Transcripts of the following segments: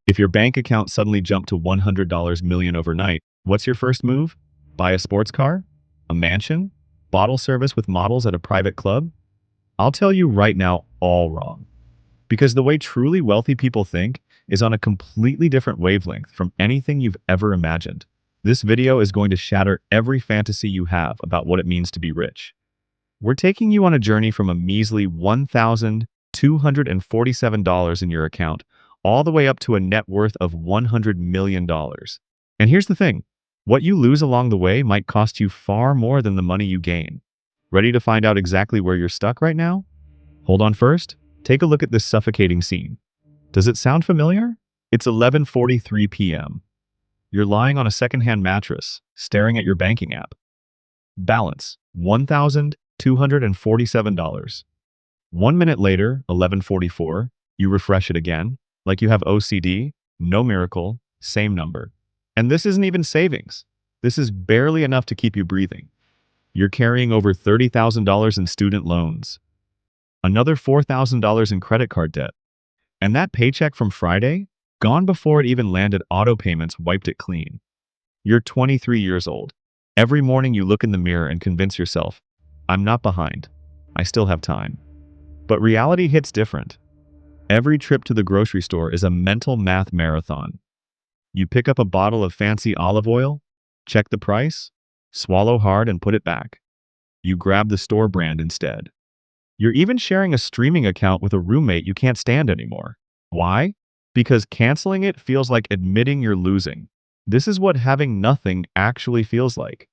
If your bank account suddenly jumped to $100 million overnight, what's your first move? Buy a sports car? A mansion? Bottle service with models at a private club? I'll tell you right now, all wrong. Because the way truly wealthy people think is on a completely different wavelength from anything you've ever imagined. This video is going to shatter every fantasy you have about what it means to be rich. We're taking you on a journey from a measly $1,247 in your account all the way up to a net worth of $100 million. And here's the thing, what you lose along the way might cost you far more than the money you gain. Ready to find out exactly where you're stuck right now? Hold on first, take a look at this suffocating scene. Does it sound familiar? It's 11:43 p.m. You're lying on a secondhand mattress, staring at your banking app. Balance, $1,247. 1 minute later, 11:44, you refresh it again, like you have OCD, no miracle, same number. And this isn't even savings. This is barely enough to keep you breathing. You're carrying over $30,000 in student loans, another $4,000 in credit card debt. And that paycheck from Friday, gone before it even landed, auto payments wiped it clean. You're 23 years old. Every morning you look in the mirror and convince yourself, I'm not behind. I still have time. But reality hits different. Every trip to the grocery store is a mental math marathon. You pick up a bottle of fancy olive oil, check the price, swallow hard and put it back. You grab the store brand instead. You're even sharing a streaming account with a roommate you can't stand anymore. Why? Because canceling it feels like admitting you're losing. This is what having nothing actually feels like.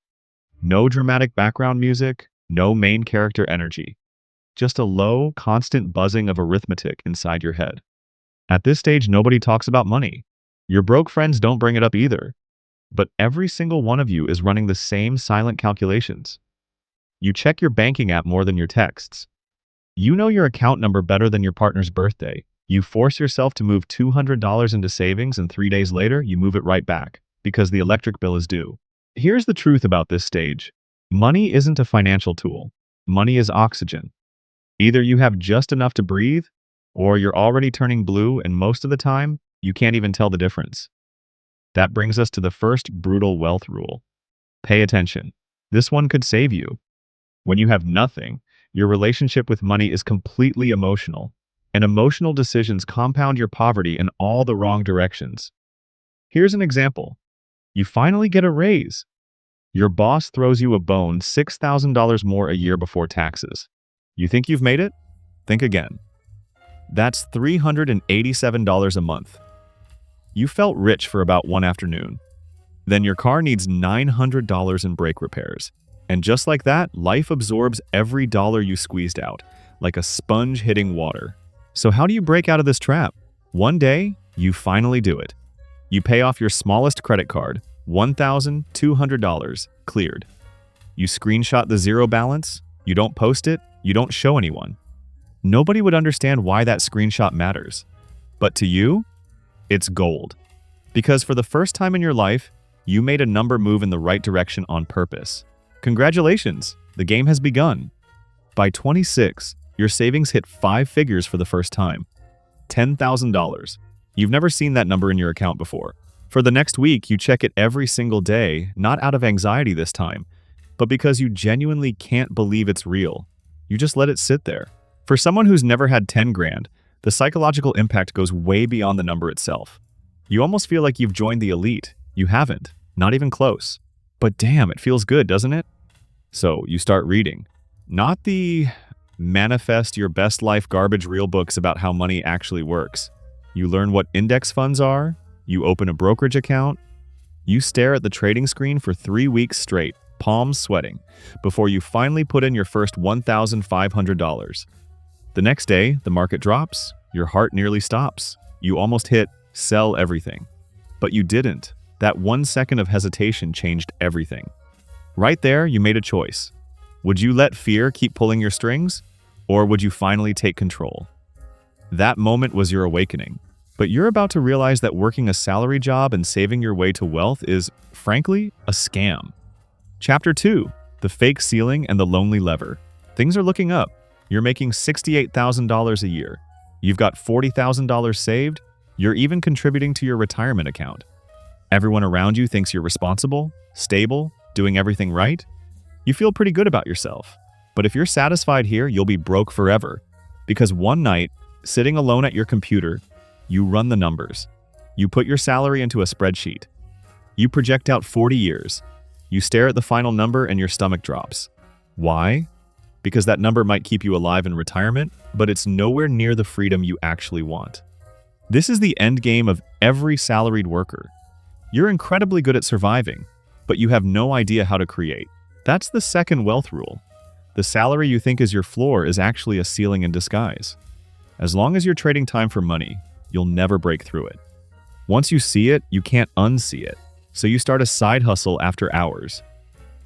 No dramatic background music, no main character energy. Just a low, constant buzzing of arithmetic inside your head. At this stage, nobody talks about money. Your broke friends don't bring it up either. But every single one of you is running the same silent calculations. You check your banking app more than your texts. You know your account number better than your partner's birthday. You force yourself to move $200 into savings, and 3 days later, you move it right back because the electric bill is due. Here's the truth about this stage. Money isn't a financial tool. Money is oxygen. Either you have just enough to breathe, or you're already turning blue, and most of the time, you can't even tell the difference. That brings us to the first brutal wealth rule. Pay attention. This one could save you. When you have nothing, your relationship with money is completely emotional, and emotional decisions compound your poverty in all the wrong directions. Here's an example. You finally get a raise. Your boss throws you a bone, $6,000 more a year before taxes. You think you've made it? Think again. That's $387 a month. You felt rich for about one afternoon. Then your car needs $900 in brake repairs. And just like that, life absorbs every dollar you squeezed out, like a sponge hitting water. So how do you break out of this trap? One day, you finally do it. You pay off your smallest credit card, $1,200, cleared. You screenshot the zero balance, you don't post it, you don't show anyone. Nobody would understand why that screenshot matters. But to you, it's gold. Because for the first time in your life, you made a number move in the right direction on purpose. Congratulations, the game has begun. By 26, your savings hit 5 figures for the first time. $10,000. You've never seen that number in your account before. For the next week, you check it every single day, not out of anxiety this time, but because you genuinely can't believe it's real. You just let it sit there. For someone who's never had 10 grand, the psychological impact goes way beyond the number itself. You almost feel like you've joined the elite. You haven't, not even close. But damn, it feels good, doesn't it? So you start reading. Not the manifest your best life garbage real books about how money actually works. You learn what index funds are, you open a brokerage account, you stare at the trading screen for 3 weeks straight, palms sweating, before you finally put in your first $1,500. The next day, the market drops, your heart nearly stops. You almost hit sell everything. But you didn't. That 1 second of hesitation changed everything. Right there, you made a choice. Would you let fear keep pulling your strings? Or would you finally take control? That moment was your awakening. But you're about to realize that working a salary job and saving your way to wealth is, frankly, a scam. Chapter 2, the fake ceiling and the lonely lever. Things are looking up. You're making $68,000 a year. You've got $40,000 saved, You're even contributing to your retirement account. Everyone around you thinks you're responsible, stable, doing everything right. You feel pretty good about yourself. But if you're satisfied here, you'll be broke forever. Because one night, sitting alone at your computer, you run the numbers. You put your salary into a spreadsheet. You project out 40 years. You stare at the final number and your stomach drops. Why? Because that number might keep you alive in retirement, but it's nowhere near the freedom you actually want. This is the end game of every salaried worker. You're incredibly good at surviving, but you have no idea how to create. That's the second wealth rule. The salary you think is your floor is actually a ceiling in disguise. As long as you're trading time for money, you'll never break through it. Once you see it, you can't unsee it. So you start a side hustle after hours.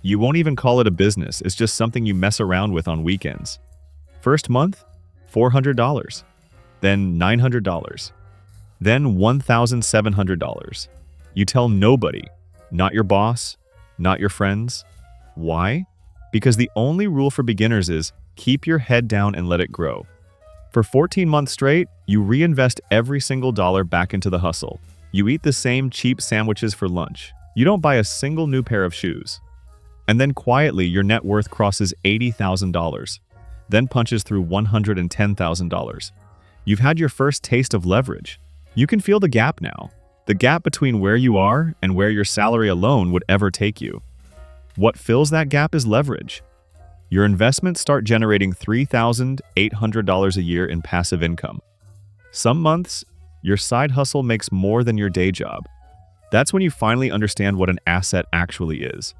You won't even call it a business, it's just something you mess around with on weekends. First month, $400. Then $900. Then $1,700. You tell nobody, not your boss, not your friends. Why? Because the only rule for beginners is keep your head down and let it grow. For 14 months straight, you reinvest every single dollar back into the hustle. You eat the same cheap sandwiches for lunch. You don't buy a single new pair of shoes. And then quietly, your net worth crosses $80,000, then punches through $110,000. You've had your first taste of leverage. You can feel the gap now. The gap between where you are and where your salary alone would ever take you. What fills that gap is leverage. Your investments start generating $3,800 a year in passive income. Some months, your side hustle makes more than your day job. That's when you finally understand what an asset actually is.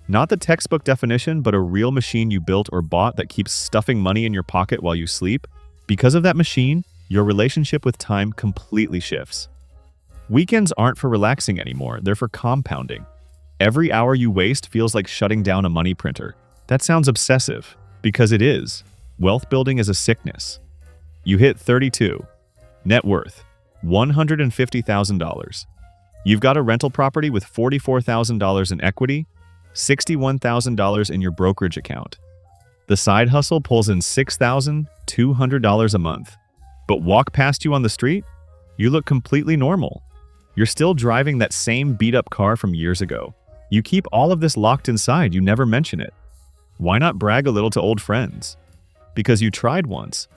Not the textbook definition, but a real machine you built or bought that keeps stuffing money in your pocket while you sleep. Because of that machine, your relationship with time completely shifts. Weekends aren't for relaxing anymore, they're for compounding. Every hour you waste feels like shutting down a money printer. That sounds obsessive, because it is. Wealth building is a sickness. You hit 32. Net worth, $150,000. You've got a rental property with $44,000 in equity, $61,000 in your brokerage account. The side hustle pulls in $6,200 a month. But walk past you on the street, you look completely normal. You're still driving that same beat-up car from years ago. You keep all of this locked inside, you never mention it. Why not brag a little to old friends? Because you tried once,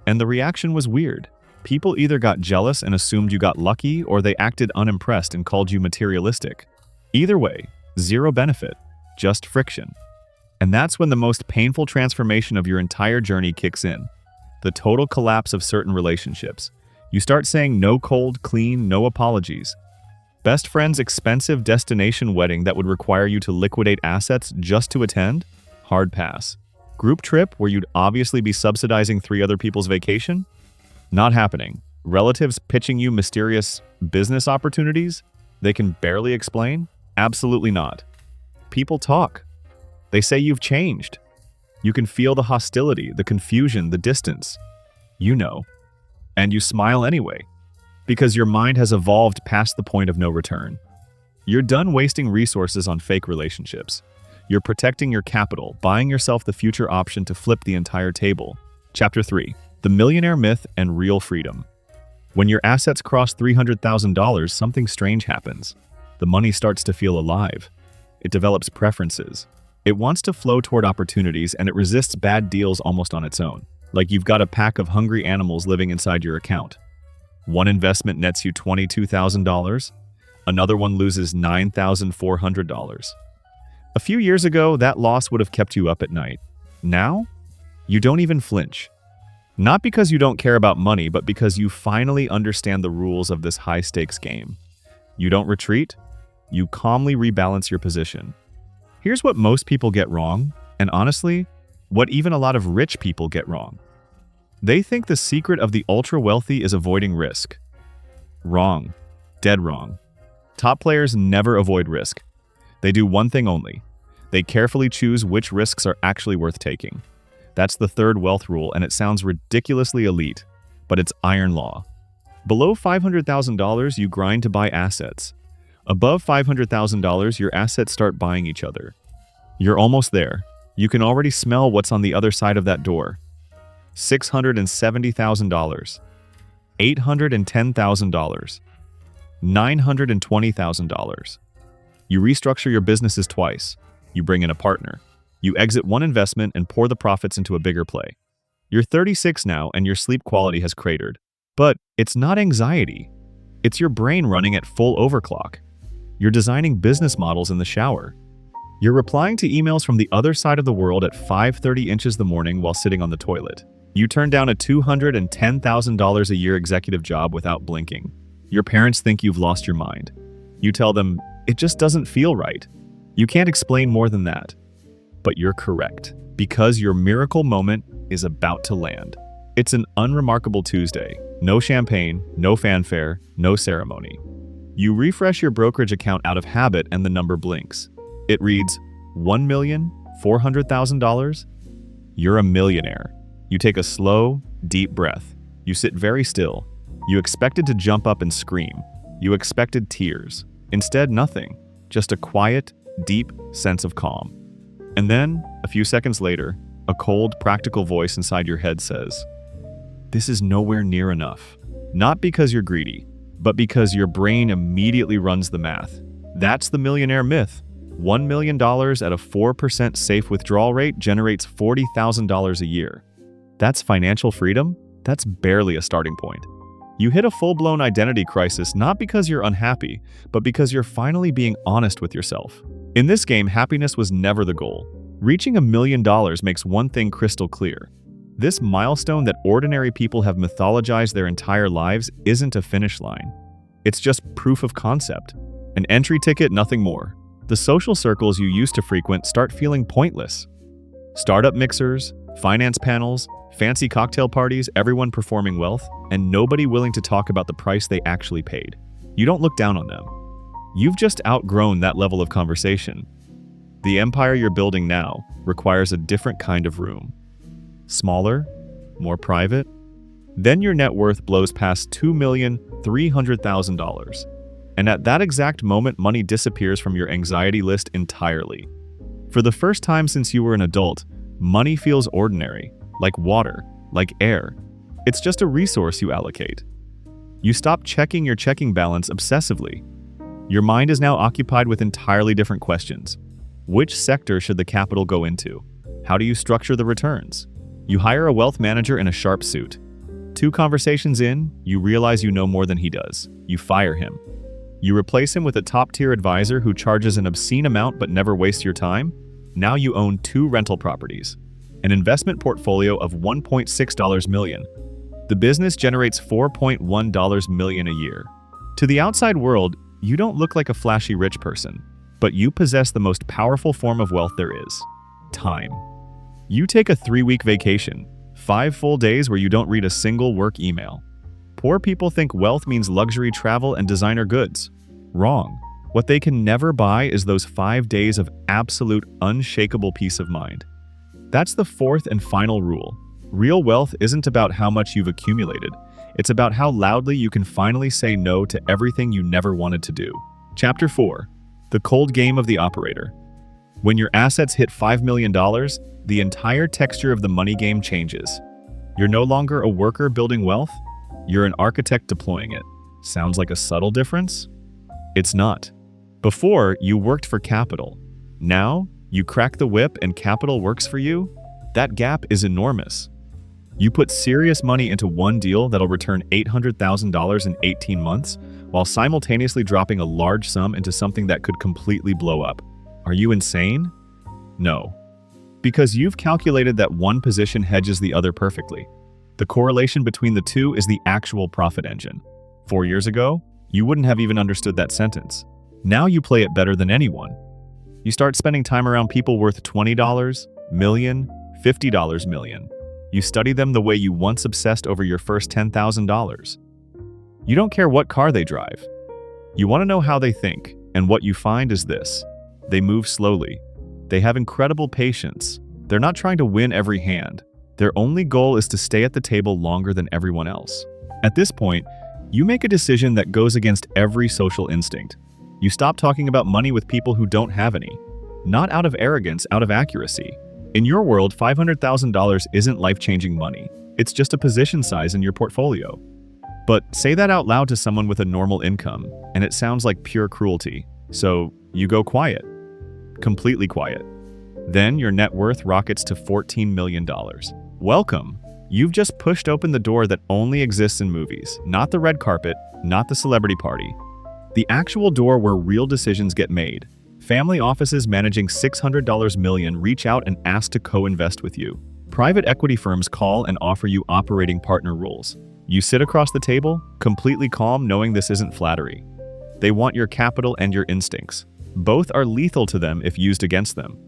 and the reaction was weird. People either got jealous and assumed you got lucky, or they acted unimpressed and called you materialistic. Either way, zero benefit, just friction. And that's when the most painful transformation of your entire journey kicks in. The total collapse of certain relationships. You start saying no cold, clean, no apologies. Best friend's expensive destination wedding that would require you to liquidate assets just to attend? Hard pass. Group trip where you'd obviously be subsidizing 3 other people's vacation? Not happening. Relatives pitching you mysterious business opportunities they can barely explain? Absolutely not. People talk. They say you've changed. You can feel the hostility, the confusion, the distance. You know. And you smile anyway, because your mind has evolved past the point of no return. You're done wasting resources on fake relationships. You're protecting your capital, buying yourself the future option to flip the entire table. Chapter 3. The Millionaire Myth and Real Freedom. When your assets cross $300,000, something strange happens. The money starts to feel alive. It develops preferences. It wants to flow toward opportunities, and it resists bad deals almost on its own. Like you've got a pack of hungry animals living inside your account. One investment nets you $22,000. Another one loses $9,400. A few years ago, that loss would have kept you up at night. Now, you don't even flinch. Not because you don't care about money, but because you finally understand the rules of this high-stakes game. You don't retreat. You calmly rebalance your position. Here's what most people get wrong, and honestly, what even a lot of rich people get wrong. They think the secret of the ultra-wealthy is avoiding risk. Wrong. Dead wrong. Top players never avoid risk. They do one thing only. They carefully choose which risks are actually worth taking. That's the third wealth rule, and it sounds ridiculously elite, but it's iron law. Below $500,000, you grind to buy assets. Above $500,000, your assets start buying each other. You're almost there. You can already smell what's on the other side of that door. $670,000. $810,000, $920,000. You restructure your businesses twice. You bring in a partner. You exit one investment and pour the profits into a bigger play. You're 36 now and your sleep quality has cratered. But it's not anxiety. It's your brain running at full overclock. You're designing business models in the shower. You're replying to emails from the other side of the world at 5:30 inches the morning while sitting on the toilet. You turn down a $210,000 a year executive job without blinking. Your parents think you've lost your mind. You tell them, it just doesn't feel right. You can't explain more than that. But you're correct, because your miracle moment is about to land. It's an unremarkable Tuesday. No champagne, no fanfare, no ceremony. You refresh your brokerage account out of habit and the number blinks. It reads, $1,400,000? You're a millionaire. You take a slow, deep breath. You sit very still. You expected to jump up and scream. You expected tears. Instead, nothing. Just a quiet, deep sense of calm. And then, a few seconds later, a cold, practical voice inside your head says, this is nowhere near enough. Not because you're greedy, but because your brain immediately runs the math. That's the millionaire myth. $1 million at a 4% safe withdrawal rate generates $40,000 a year. That's financial freedom? That's barely a starting point. You hit a full-blown identity crisis not because you're unhappy, but because you're finally being honest with yourself. In this game, happiness was never the goal. Reaching $1 million makes one thing crystal clear. This milestone that ordinary people have mythologized their entire lives isn't a finish line. It's just proof of concept. An entry ticket, nothing more. The social circles you used to frequent start feeling pointless. Startup mixers, finance panels, fancy cocktail parties, everyone performing wealth, and nobody willing to talk about the price they actually paid. You don't look down on them. You've just outgrown that level of conversation. The empire you're building now requires a different kind of room. Smaller, more private. Then your net worth blows past $2,300,000. And at that exact moment, money disappears from your anxiety list entirely. For the first time since you were an adult, money feels ordinary, like water, like air. It's just a resource you allocate. You stop checking your checking balance obsessively. Your mind is now occupied with entirely different questions. Which sector should the capital go into? How do you structure the returns? You hire a wealth manager in a sharp suit. 2 conversations in, you realize you know more than he does. You fire him. You replace him with a top-tier advisor who charges an obscene amount but never wastes your time. Now you own 2 rental properties, an investment portfolio of $1.6 million. The business generates $4.1 million a year. To the outside world, you don't look like a flashy rich person, but you possess the most powerful form of wealth there is: time. You take a 3-week vacation, 5 full days where you don't read a single work email. Poor people think wealth means luxury travel and designer goods. Wrong. What they can never buy is those 5 days of absolute, unshakable peace of mind. That's the 4th and final rule. Real wealth isn't about how much you've accumulated. It's about how loudly you can finally say no to everything you never wanted to do. Chapter 4. The cold game of the operator. When your assets hit $5 million, the entire texture of the money game changes. You're no longer a worker building wealth. You're an architect deploying it. Sounds like a subtle difference? It's not. Before, you worked for capital. Now, you crack the whip and capital works for you? That gap is enormous. You put serious money into one deal that'll return $800,000 in 18 months, while simultaneously dropping a large sum into something that could completely blow up. Are you insane? No. Because you've calculated that one position hedges the other perfectly. The correlation between the two is the actual profit engine. 4 years ago, you wouldn't have even understood that sentence. Now you play it better than anyone. You start spending time around people worth $20 million, $50 million. You study them the way you once obsessed over your first $10,000. You don't care what car they drive. You want to know how they think, and what you find is this: they move slowly. They have incredible patience. They're not trying to win every hand. Their only goal is to stay at the table longer than everyone else. At this point, you make a decision that goes against every social instinct. You stop talking about money with people who don't have any. Not out of arrogance, out of accuracy. In your world, $500,000 isn't life-changing money. It's just a position size in your portfolio. But say that out loud to someone with a normal income, and it sounds like pure cruelty. So you go quiet. Completely quiet. Then your net worth rockets to $14 million. Welcome. You've just pushed open the door that only exists in movies. Not the red carpet, not the celebrity party. The actual door where real decisions get made. Family offices managing $600 million reach out and ask to co-invest with you. Private equity firms call and offer you operating partner rules. You sit across the table, completely calm, knowing this isn't flattery. They want your capital and your instincts. Both are lethal to them if used against them.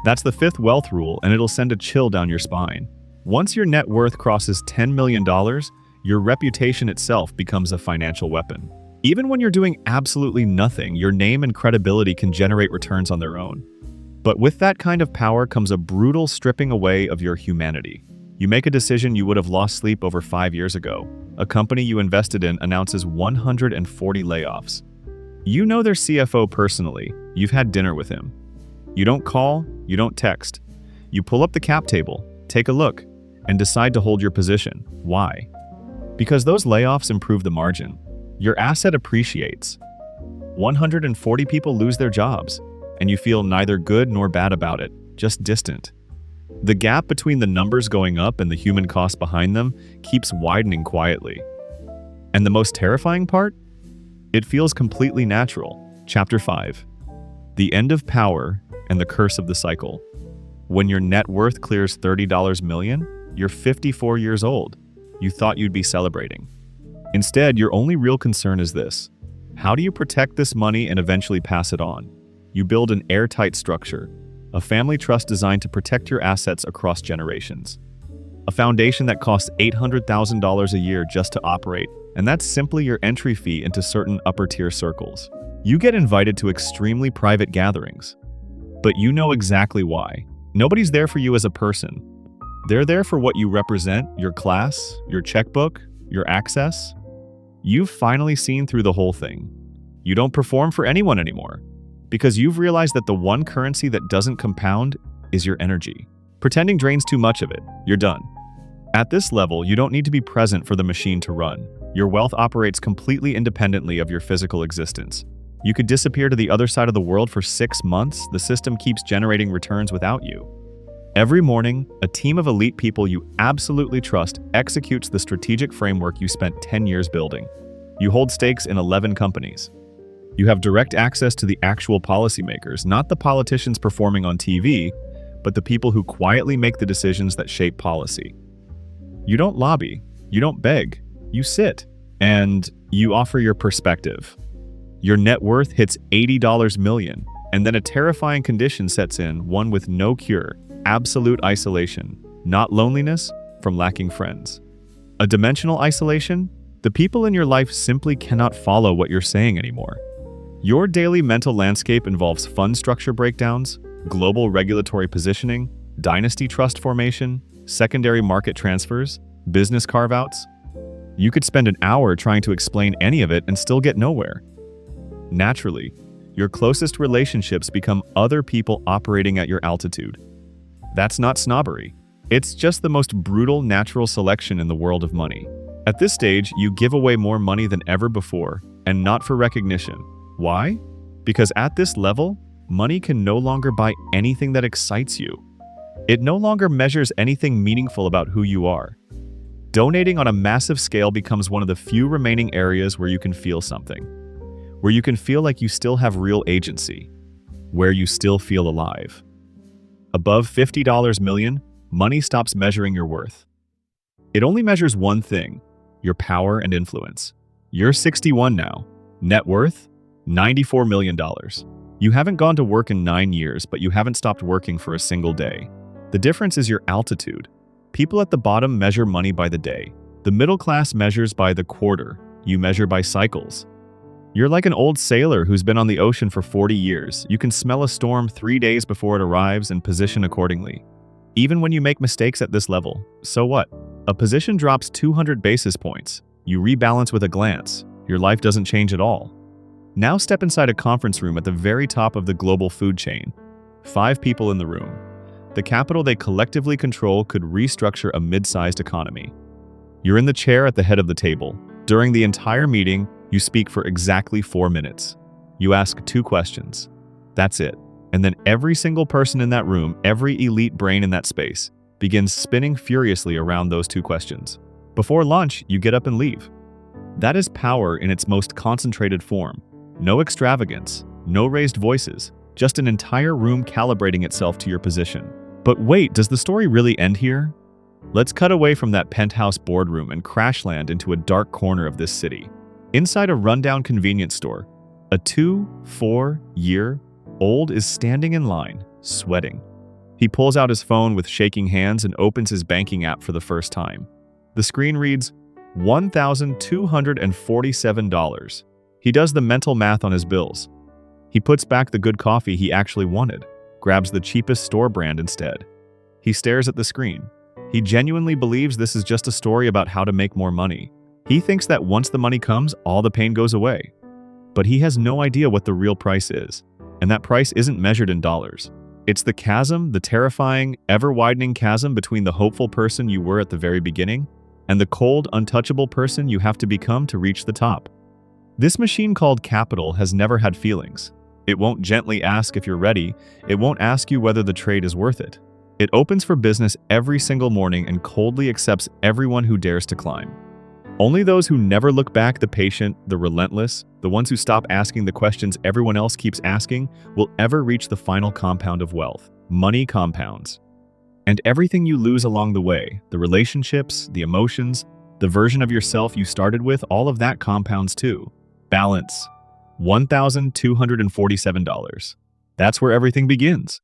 That's the fifth wealth rule, and it'll send a chill down your spine. Once your net worth crosses $10 million, your reputation itself becomes a financial weapon. Even when you're doing absolutely nothing, your name and credibility can generate returns on their own. But with that kind of power comes a brutal stripping away of your humanity. You make a decision you would have lost sleep over 5 years ago. A company you invested in announces 140 layoffs. You know their CFO personally. You've had dinner with him. You don't call, you don't text. You pull up the cap table, take a look, and decide to hold your position. Why? Because those layoffs improve the margin. Your asset appreciates. 140 people lose their jobs, and you feel neither good nor bad about it, just distant. The gap between the numbers going up and the human cost behind them keeps widening quietly. And the most terrifying part? It feels completely natural. Chapter 5. The End of Power and the Curse of the Cycle. When your net worth clears $30 million, you're 54 years old. You thought you'd be celebrating. Instead, your only real concern is this. How do you protect this money and eventually pass it on? You build an airtight structure, a family trust designed to protect your assets across generations. A foundation that costs $800,000 a year just to operate, and that's simply your entry fee into certain upper-tier circles. You get invited to extremely private gatherings, but you know exactly why. Nobody's there for you as a person. They're there for what you represent, your class, your checkbook, your access. You've finally seen through the whole thing. You don't perform for anyone anymore, because you've realized that the one currency that doesn't compound is your energy. Pretending drains too much of it. You're done. At this level, you don't need to be present for the machine to run. Your wealth operates completely independently of your physical existence. You could disappear to the other side of the world for 6 months. The system keeps generating returns without you. Every morning, a team of elite people you absolutely trust executes the strategic framework you spent 10 years building. You hold stakes in 11 companies. You have direct access to the actual policymakers, not the politicians performing on TV, but the people who quietly make the decisions that shape policy. You don't lobby, you don't beg, you sit, and you offer your perspective. Your net worth hits $80 million, and then a terrifying condition sets in, one with no cure: absolute isolation, not loneliness from lacking friends. A dimensional isolation? The people in your life simply cannot follow what you're saying anymore. Your daily mental landscape involves fund structure breakdowns, global regulatory positioning, dynasty trust formation, secondary market transfers, business carve-outs. You could spend an hour trying to explain any of it and still get nowhere. Naturally, your closest relationships become other people operating at your altitude. That's not snobbery. It's just the most brutal natural selection in the world of money. At this stage, you give away more money than ever before, and not for recognition. Why? Because at this level, money can no longer buy anything that excites you. It no longer measures anything meaningful about who you are. Donating on a massive scale becomes one of the few remaining areas where you can feel something, where you can feel like you still have real agency, where you still feel alive. Above $50 million, money stops measuring your worth. It only measures one thing: your power and influence. You're 61 now. Net worth? $94 million. You haven't gone to work in 9 years, but you haven't stopped working for a single day. The difference is your altitude. People at the bottom measure money by the day. The middle class measures by the quarter. You measure by cycles. You're like an old sailor who's been on the ocean for 40 years. You can smell a storm 3 days before it arrives and position accordingly. Even when you make mistakes at this level, so what? A position drops 200 basis points. You rebalance with a glance. Your life doesn't change at all. Now step inside a conference room at the very top of the global food chain. 5 people in the room. The capital they collectively control could restructure a mid-sized economy. You're in the chair at the head of the table. During the entire meeting, you speak for exactly 4 minutes. You ask 2 questions. That's it. And then every single person in that room, every elite brain in that space, begins spinning furiously around those 2 questions. Before lunch, you get up and leave. That is power in its most concentrated form. No extravagance, no raised voices, just an entire room calibrating itself to your position. But wait, does the story really end here? Let's cut away from that penthouse boardroom and crash land into a dark corner of this city. Inside a rundown convenience store, a 24-year-old is standing in line, sweating. He pulls out his phone with shaking hands and opens his banking app for the first time. The screen reads, $1,247. He does the mental math on his bills. He puts back the good coffee he actually wanted, grabs the cheapest store brand instead. He stares at the screen. He genuinely believes this is just a story about how to make more money. He thinks that once the money comes, all the pain goes away. But he has no idea what the real price is, and that price isn't measured in dollars. It's the chasm, the terrifying, ever-widening chasm between the hopeful person you were at the very beginning and the cold, untouchable person you have to become to reach the top. This machine called capital has never had feelings. It won't gently ask if you're ready. It won't ask you whether the trade is worth it. It opens for business every single morning and coldly accepts everyone who dares to climb. Only those who never look back, the patient, the relentless, the ones who stop asking the questions everyone else keeps asking, will ever reach the final compound of wealth. Money compounds. And everything you lose along the way, the relationships, the emotions, the version of yourself you started with, all of that compounds too. Balance. $1,247. That's where everything begins.